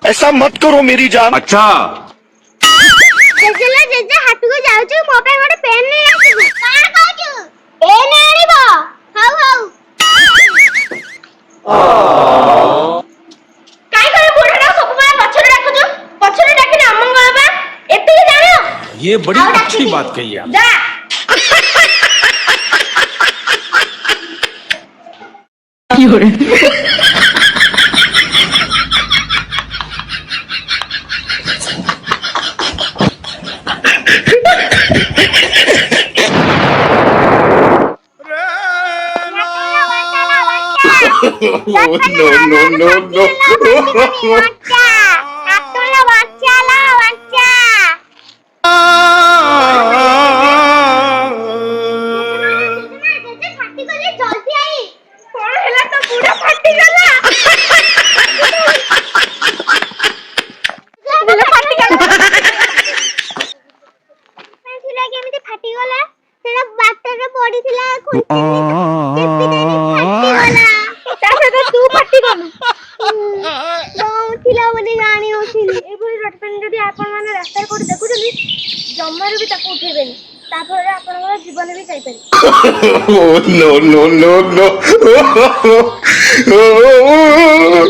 ऐसा मत करो मेरी जान। अच्छा जेजेला जेजे हाटू को जाउछु मो पे गोटे पेन नै आछिबु काण कहछु पेन आनिबो हाउ हाउ काई करे बुढाडा सब माने पछरे राखुछु पछरे डाकिना अमंगल बा एते जानो ये बड़ी अच्छी बात कही आप। जा Fiore. No. Katula bachcha la bachcha. JJ फाटी गले जल्दी आई कोन हैला तो पूरा फाटी गला फाटी गला थिला के एमिति फाटी गला सेना बाटर रे पड़ी थिला फाटी गला तासे तो तू फाटी गलु थिला बोली जानी होथिली ए बोली रटपेन जदी आपन माने रास्ता कोड देखु जली जम्मार भी ताको उठेबेनी ताफरे आपन जीवन भी जाई पारी no.